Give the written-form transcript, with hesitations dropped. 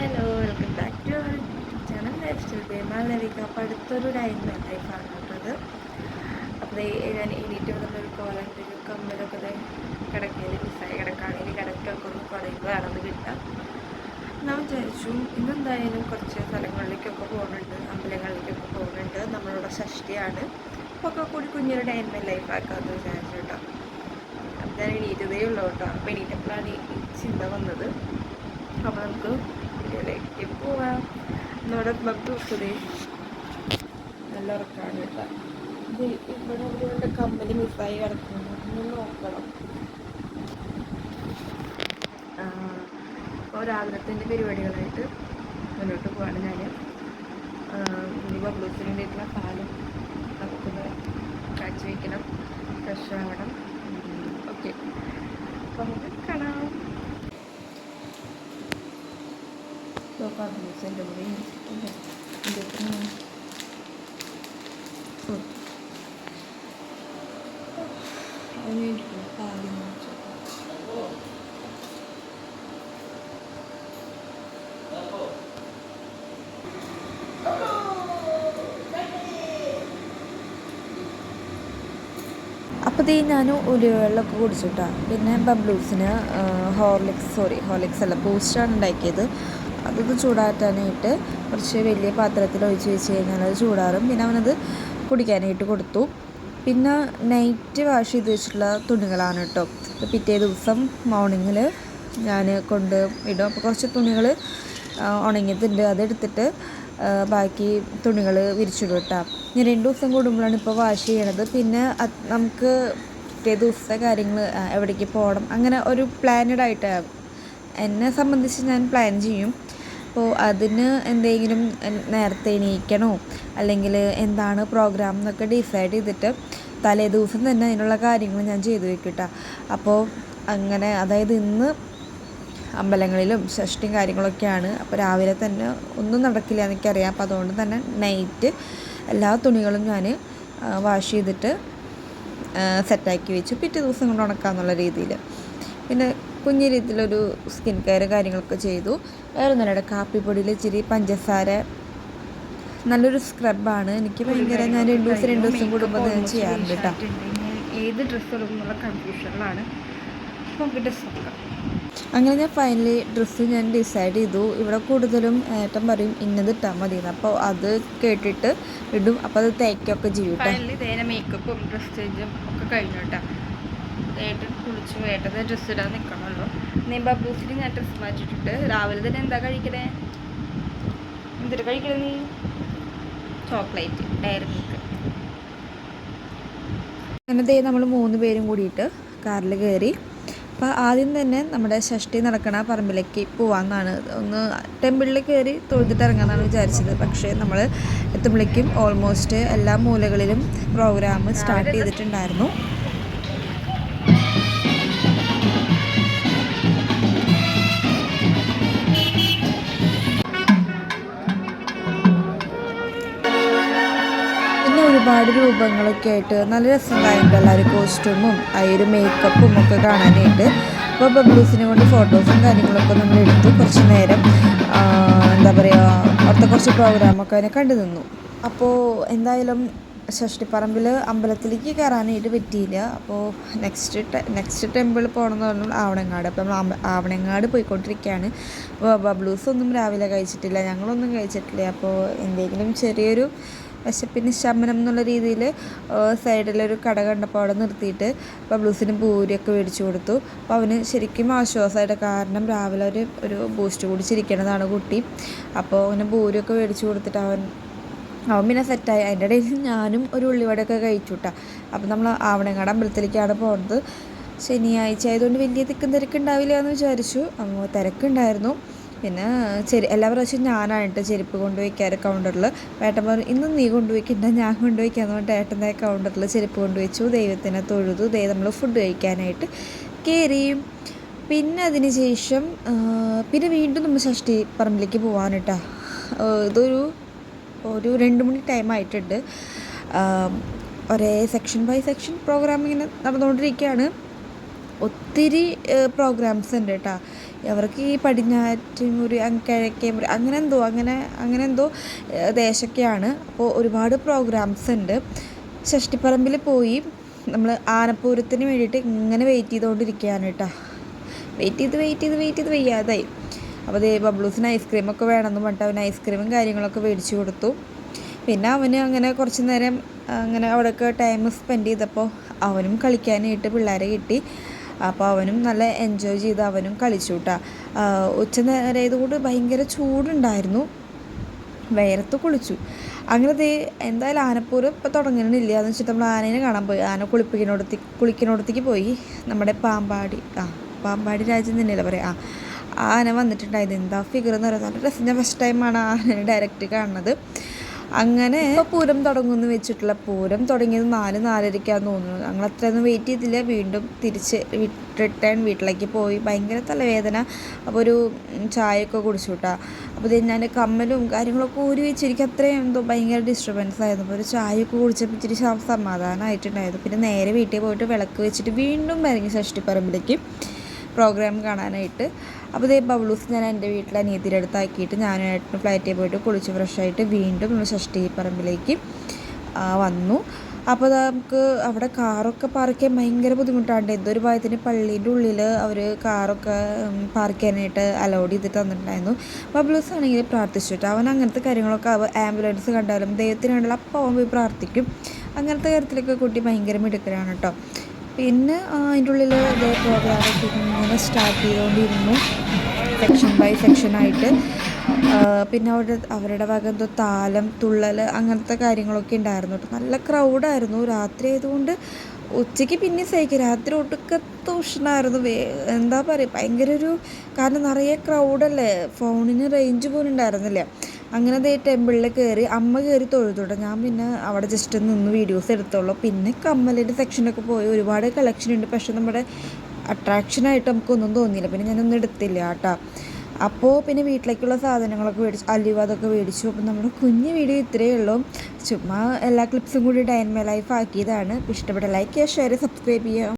Hello, welcome back to our channel lifestyle Malavika. അപ്പോൾ അടുത്തൊരു diet ലൈഫാണ് കേട്ടത്. അപ്പോൾ ഞാൻ എണീറ്റ് വന്നൊരു കോലൻ്റെ ഒരു കമ്മലൊക്കെ കിടക്കയിൽ മിസ്സായി കിടക്കുകയാണെങ്കിൽ കിടക്കൊക്കെ ഒന്ന് കുറയുമ്പോഴാണത് കിട്ടാം. ഞാൻ വിചാരിച്ചു ഇന്നെന്തായാലും കുറച്ച് സ്ഥലങ്ങളിലേക്കൊക്കെ പോകുന്നുണ്ട്, അമ്പലങ്ങളിലേക്കൊക്കെ പോകുന്നുണ്ട്. നമ്മളിവിടെ ഷഷ്ടിയാണ്, അപ്പോൾ ഒക്കെ കൂടി കുഞ്ഞൊരു ഡയറ്റ് ലൈഫാക്കാമെന്ന് വിചാരിച്ചു കേട്ടോ. അപ്പോൾ ഞാൻ എണീറ്റതേ ഉള്ളൂ കേട്ടോ. അപ്പോൾ എണീറ്റപ്പോഴാണ് ഈ ചിന്ത വന്നത്. അപ്പോൾ നമുക്ക് വീഡിയോയിലേക്ക് പോവാം. നമ്മുടെ മക്കളെ നല്ല ഉറക്കാണ് കേട്ടോ. ഇത് ഇവിടെ ഇവിടെ കമ്പനി മിസ്സായി കിടക്കുന്നു, ഒന്ന് നോക്കണം. അപ്പോൾ രാവിലത്തിൻ്റെ പരിപാടികളായിട്ട് മുന്നോട്ട് പോവാണ് ഞാൻ. ഇനി ബബ്ലൂസിന് വേണ്ടിയിട്ടുള്ള പാലും നമുക്കൊന്ന് കാച്ചി വയ്ക്കണം, ഫ്രഷ് ആവണം. ഓക്കെ, അപ്പോൾ നമുക്ക് കാണാം. ബബ്ലൂസിൻ്റെ കൂടെ പാലും അപ്പോൾ ഞാൻ ഉലുവെള്ളമൊക്കെ കുടിച്ചിട്ടാണ്. പിന്നെ ബബ്ലൂസിന് ഹോർലിക്സ് അല്ല, ബൂസ്റ്റാണ് ഉണ്ടാക്കിയത്. അതൊന്ന് ചൂടാറ്റാനായിട്ട് കുറച്ച് വലിയ പാത്രത്തിൽ ഒഴിച്ച് വെച്ച് കഴിഞ്ഞാൽ അത് ചൂടാറും. പിന്നെ അവനത് കുടിക്കാനായിട്ട് കൊടുത്തു. പിന്നെ നൈറ്റ് വാഷ് ചെയ്ത് വെച്ചിട്ടുള്ള തുണികളാണ് കേട്ടോ. പിറ്റേ ദിവസം മോർണിംഗിൽ ഞാൻ കൊണ്ട് ഇടും. അപ്പോൾ കുറച്ച് തുണികൾ ഉണങ്ങിയിട്ടുണ്ട്, അതെടുത്തിട്ട് ബാക്കി തുണികൾ വിരിച്ചിടും കേട്ടോ. ഇനി 2 ദിവസം കൂടുമ്പോഴാണ് ഇപ്പോൾ വാഷ് ചെയ്യണത്. പിന്നെ നമുക്ക് പിറ്റേ ദിവസത്തെ കാര്യങ്ങൾ എവിടേക്ക് പോകണം അങ്ങനെ ഒരു പ്ലാനഡ് ആയിട്ട് എന്നെ സംബന്ധിച്ച് ഞാൻ പ്ലാൻ ചെയ്യും. അപ്പോൾ അതിന് എന്തെങ്കിലും നേരത്തെ എണീക്കണോ അല്ലെങ്കിൽ എന്താണ് പ്രോഗ്രാം എന്നൊക്കെ ഡിസൈഡ് ചെയ്തിട്ട് തലേ ദിവസം തന്നെ അതിനുള്ള കാര്യങ്ങൾ ഞാൻ ചെയ്തു വെക്കട്ടോ. അപ്പോൾ അങ്ങനെ, അതായത് ഇന്ന് അമ്പലങ്ങളിലും ഷഷ്ടിയും കാര്യങ്ങളൊക്കെയാണ്. അപ്പോൾ രാവിലെ തന്നെ ഒന്നും നടക്കില്ല എനിക്കറിയാം. അപ്പോൾ അതുകൊണ്ട് തന്നെ നൈറ്റ് എല്ലാ തുണികളും ഞാൻ വാഷ് ചെയ്തിട്ട് സെറ്റാക്കി വെച്ചു. പിറ്റേ ദിവസം കൊണ്ട് ഉണക്കാമെന്നുള്ള രീതിയിൽ. പിന്നെ കുഞ്ഞു രീതിയിലൊരു സ്കിൻ കെയർ കാര്യങ്ങളൊക്കെ ചെയ്തു. വേറെ ഒന്നുമില്ല, കാപ്പിപ്പൊടിയിൽ ഇച്ചിരി പഞ്ചസാര, നല്ലൊരു സ്ക്രബാണ്. എനിക്ക് ഭയങ്കര, ഞാൻ 2 ദിവസം കൂടുമ്പോൾ ഞാൻ ചെയ്യാറുണ്ട് കേട്ടോ. ഏത് ഡ്രസ്സ് ഇടുന്നുള്ള കൺഫ്യൂഷനിലാണ്. നമുക്ക് ഡ്രസ്സ് നോക്കാം. അങ്ങനെ ഞാൻ ഫൈനലി ഡ്രസ്സ് ഞാൻ ഡിസൈഡ് ചെയ്തു. ഇവിടെ കൂടുതലും ഏട്ടൻ പറയും ഇന്നത് ഇട്ടാൽ മതിയെന്ന്. അപ്പോൾ അത് കേട്ടിട്ട് ഇടും. അപ്പോൾ അത് തേക്കൊക്കെ ചെയ്യും. ഫൈനലി തേനെ മേക്കപ്പും ഡ്രസ് ചേഞ്ചും ഒക്കെ കഴിഞ്ഞു കേട്ടോ. ഏട്ടൻ കുളിച്ചു, ഏട്ടൻ്റെ ഡ്രസ്സ് ഇടാൻ നിൽക്കണമല്ലോ. നീ ബബ്ലൂസിന് ഞാൻ ഡ്രസ്സ് മാറ്റിയിട്ടുണ്ട്. രാവിലെ തന്നെ എന്താ കഴിക്കണേ? എന്തിട്ട് കഴിക്കണേ നീ? Chocolate, dairy milk. അങ്ങനെ നമ്മൾ 3 പേരും കൂടിയിട്ട് കാറിൽ കയറി. അപ്പോൾ ആദ്യം തന്നെ നമ്മുടെ ഷഷ്ടി നടക്കണ പറമ്പിലേക്ക് പോകാമെന്നാണ്, ഒന്ന് ടെമ്പിളിൽ കയറി തൊഴുതിട്ട് ഇറങ്ങാമെന്നാണ് വിചാരിച്ചത്. പക്ഷേ നമ്മൾ എത്തുമ്പോഴേക്കും ഓൾമോസ്റ്റ് എല്ലാ മൂലകളിലും പ്രോഗ്രാം സ്റ്റാർട്ട് ചെയ്തിട്ടുണ്ടായിരുന്നു. ഒരുപാട് രൂപങ്ങളൊക്കെ ആയിട്ട് നല്ല രസമുണ്ടായിട്ടുണ്ട്. എല്ലാവരും കോസ്റ്റ്യൂമും ആ ഒരു മേക്കപ്പും ഒക്കെ കാണാനായിട്ട്. അപ്പോൾ ബബ്ലൂസിനെ കൊണ്ട് ഫോട്ടോസും കാര്യങ്ങളൊക്കെ നമ്മൾ എടുത്തു. കുറച്ച് നേരം എന്താ പറയുക, അവിടുത്തെ കുറച്ച് പ്രോഗ്രാമൊക്കെ അതിനെ കണ്ടു നിന്നു. അപ്പോൾ എന്തായാലും ഷഷ്ടിപ്പറമ്പിൽ അമ്പലത്തിലേക്ക് കയറാനായിട്ട് പറ്റിയില്ല. അപ്പോൾ നെക്സ്റ്റ് ടെമ്പിൾ പോകണമെന്ന് പറഞ്ഞാൽ ആവണങ്ങാട്. അപ്പോൾ നമ്മൾ ആവണങ്ങാട് പോയിക്കൊണ്ടിരിക്കുകയാണ്. അപ്പോൾ ബബ്ലൂസൊന്നും രാവിലെ കഴിച്ചിട്ടില്ല, ഞങ്ങളൊന്നും കഴിച്ചിട്ടില്ല. അപ്പോൾ എന്തെങ്കിലും ചെറിയൊരു വിശപ്പിന് ശമനം എന്നുള്ള രീതിയിൽ സൈഡിലൊരു കട കണ്ടപ്പോൾ അവിടെ നിർത്തിയിട്ട് ബബ്ലൂസിന് പൂരിയൊക്കെ മേടിച്ചു കൊടുത്തു. അപ്പോൾ അവന് ശരിക്കും ആശ്വാസമായിട്ട്, കാരണം രാവിലെ ഒരു ബൂസ്റ്റ് കുടിച്ചിരിക്കണതാണ് കുട്ടി. അപ്പോൾ അവന് പൂരിയൊക്കെ മേടിച്ചു കൊടുത്തിട്ട് അവൻ പിന്നെ സെറ്റായി. അതിൻ്റെ ഇടയിൽ ഞാനും ഒരു ഉള്ളിവടയൊക്കെ കഴിച്ചു കേട്ടോ. അപ്പോൾ നമ്മൾ ആവണങ്ങാട് അമ്പലത്തിലേക്കാണ് പോകുന്നത്. ശനിയാഴ്ച ആയതുകൊണ്ട് വലിയ തിരക്കുണ്ടാവില്ല എന്ന് വിചാരിച്ചു. തിരക്കുണ്ടായിരുന്നു. പിന്നെ എല്ലാ പ്രാവശ്യവും ഞാനാണ് കേട്ടോ ചെരുപ്പ് കൊണ്ടുവയ്ക്കാറ് കൗണ്ടറിൽ. ഏട്ടൻ പറഞ്ഞു ഇന്നും നീ കൊണ്ടുവയ്ക്കണ്ട, ഞാൻ കൊണ്ടുവയ്ക്കാന്ന് പറഞ്ഞിട്ട് ഏട്ടൻ്റെ കൗണ്ടറിൽ ചെരുപ്പ് കൊണ്ടുവച്ചു. ദൈവത്തിനെ തൊഴുതു. നമ്മൾ ഫുഡ് കഴിക്കാനായിട്ട് കയറി. പിന്നെ അതിന് ശേഷം പിന്നെ വീണ്ടും നമ്മൾ ഷഷ്ടി പറമ്പിലേക്ക് പോകാൻ കേട്ടോ. ഇതൊരു 2 മണി ടൈം ആയിട്ടുണ്ട്. ഒരേ സെക്ഷൻ ബൈ സെക്ഷൻ പ്രോഗ്രാം ഇങ്ങനെ നടന്നുകൊണ്ടിരിക്കുകയാണ്. ഒത്തിരി പ്രോഗ്രാംസ് ഉണ്ട് കേട്ടോ. അവർക്ക് ഈ പടിഞ്ഞാറ്റുമുറി കിഴക്കേമുറി അങ്ങനെ എന്തോ ദേശമൊക്കെയാണ്. അപ്പോൾ ഒരുപാട് പ്രോഗ്രാംസ് ഉണ്ട്. ഷഷ്ടിപ്പറമ്പിൽ പോയി നമ്മൾ ആനപ്പൂരത്തിന് വേണ്ടിയിട്ട് ഇങ്ങനെ വെയിറ്റ് ചെയ്തുകൊണ്ടിരിക്കുകയാണ് കേട്ടോ. വെയിറ്റ് ചെയ്ത് വയ്യാതായി. അപ്പോൾ ബബ്ലൂസിന് ഐസ്ക്രീമൊക്കെ വേണമെന്ന് പറഞ്ഞിട്ട് അവന് ഐസ്ക്രീമും കാര്യങ്ങളൊക്കെ മേടിച്ചു കൊടുത്തു. പിന്നെ അവന് അങ്ങനെ കുറച്ച് നേരം അങ്ങനെ അവിടെയൊക്കെ ടൈം സ്പെൻഡ് ചെയ്തപ്പോൾ അവനും കളിക്കാനായിട്ട് പിള്ളേരെ കിട്ടി. അപ്പോൾ അവനും നല്ല എൻജോയ് ചെയ്ത് അവനും കളിച്ചു കേട്ടോ. ഉച്ച നേരമായതുകൊണ്ട് ഭയങ്കര ചൂടുണ്ടായിരുന്നു, വേർത്ത് കുളിച്ചു. അങ്ങനെ എന്തായാലും ആനപ്പൂരം ഇപ്പോൾ തുടങ്ങുന്നില്ല എന്ന് വെച്ചിട്ട് നമ്മൾ ആനേനെ കാണാൻ പോയി. ആന കുളിക്കുന്നിടത്തേക്ക് പോയി. നമ്മുടെ പാമ്പാടി രാജ്യം തന്നെയല്ലേ പറയാം. ആന വന്നിട്ടുണ്ടായത്. എന്താ ഫിഗർ എന്ന് പറയുന്നത്, നല്ല രസം. ഞാൻ ഫസ്റ്റ് ടൈമാണ് ആനനെ ഡയറക്റ്റ് കാണുന്നത്. അങ്ങനെ ഇപ്പോൾ പൂരം തുടങ്ങുമെന്ന് വെച്ചിട്ടുള്ള പൂരം തുടങ്ങിയത് 4-4:30 തോന്നുന്നു. ഞങ്ങൾ അത്രയൊന്നും വെയിറ്റ് ചെയ്തില്ല. വീണ്ടും തിരിച്ച് റിട്ടേൺ വീട്ടിലേക്ക് പോയി. ഭയങ്കര തലവേദന. അപ്പോൾ ഒരു ചായയൊക്കെ കുടിച്ചു കേട്ടോ. അപ്പോൾ ഞാൻ കമ്മലും കാര്യങ്ങളൊക്കെ ഊരി വെച്ച് എനിക്ക് അത്രയും എന്തോ ഭയങ്കര ഡിസ്റ്റർബൻസ് ആയിരുന്നു. അപ്പോൾ ഒരു ചായയൊക്കെ കുടിച്ചപ്പോൾ ഇച്ചിരി സമാധാനമായിട്ടുണ്ടായിരുന്നു. പിന്നെ നേരെ വീട്ടിൽ പോയിട്ട് വിളക്ക് വെച്ചിട്ട് വീണ്ടും ഇറങ്ങി ഷഷ്ടിപ്പറമ്പിലേക്ക് പ്രോഗ്രാം കാണാനായിട്ട്. അപ്പോൾ ബബ്ലൂസ് ഞാൻ എൻ്റെ വീട്ടിൽ അനിയത്തിയുടെ അടുത്താക്കിയിട്ട് ഞാനായിട്ട് ഫ്ലൈറ്റിൽ പോയിട്ട് കുളിച്ച് ഫ്രഷായിട്ട് വീണ്ടും നമ്മൾ ഷഷ്ടിപ്പറമ്പിലേക്ക് വന്നു. അപ്പോൾ നമുക്ക് അവിടെ കാറൊക്കെ പാർക്ക് ചെയ്യാൻ ഭയങ്കര ബുദ്ധിമുട്ടാണ്. എന്തൊരു ഭാഗത്തിന് പള്ളീൻ്റെ ഉള്ളിൽ അവർ കാറൊക്കെ പാർക്ക് ചെയ്യാനായിട്ട് അലൗഡ് ചെയ്തിട്ട് തന്നിട്ടുണ്ടായിരുന്നു. ബബ്ലൂസ് ആണെങ്കിൽ പ്രാർത്ഥിച്ചിട്ട് അവൻ അങ്ങനത്തെ കാര്യങ്ങളൊക്കെ ആംബുലൻസ് കണ്ടാലും ദൈവത്തിനാണല്ലോ അപ്പോൾ അവൻ പോയി പ്രാർത്ഥിക്കും. അങ്ങനത്തെ കാര്യത്തിലൊക്കെ കുട്ടി ഭയങ്കര മിടുക്കലാണ് കേട്ടോ. പിന്നെ അതിൻ്റെ ഉള്ളിൽ ഇതേ പ്രോഗ്രാമൊക്കെ ഇങ്ങനെ സ്റ്റാർട്ട് ചെയ്തുകൊണ്ടിരുന്നു, സെക്ഷൻ ബൈ സെക്ഷനായിട്ട്. പിന്നെ അവരുടെ വക എന്തോ താലം, തുള്ളൽ, അങ്ങനത്തെ കാര്യങ്ങളൊക്കെ ഉണ്ടായിരുന്നു കേട്ടോ. നല്ല ക്രൗഡായിരുന്നു. രാത്രി ആയതുകൊണ്ട് ഉച്ചയ്ക്ക് പിന്നെ സഹിക്കും, രാത്രി ഒടുക്കത്തെ ഉഷ്ണമായിരുന്നു. എന്താ പറയുക, ഭയങ്കര കാരണം നിറയെ ക്രൗഡല്ലേ, ഫോണിന് റേഞ്ച് പോലും ഉണ്ടായിരുന്നില്ല. അങ്ങനെ ടെമ്പിളിൽ കയറി അമ്മ കയറി തൊഴുതുട്ടോ. ഞാൻ പിന്നെ അവിടെ ജസ്റ്റ് നിന്ന് വീഡിയോസ് എടുത്തോളൂ. പിന്നെ കമ്മലിൻ്റെ സെക്ഷനൊക്കെ പോയി. ഒരുപാട് കളക്ഷൻ ഉണ്ട്, പക്ഷെ നമ്മുടെ അട്രാക്ഷനായിട്ട് നമുക്കൊന്നും തോന്നിയില്ല. പിന്നെ ഞാനൊന്നും എടുത്തില്ല കേട്ടോ. അപ്പോൾ പിന്നെ വീട്ടിലേക്കുള്ള സാധനങ്ങളൊക്കെ മേടിച്ചു, അലുവ അതൊക്കെ മേടിച്ചു. അപ്പോൾ നമ്മുടെ കുഞ്ഞ് വീഡിയോ ഇത്രയേ ഉള്ളൂ. ചുമ്മാ എല്ലാ ക്ലിപ്സും കൂടി ഡൈൻ മൈ ലൈഫ് ആക്കിയതാണ്. ഇഷ്ടപ്പെട്ട ലൈക്ക് ചെയ്യുക, ഷെയർ, സബ്സ്ക്രൈബ് ചെയ്യുക.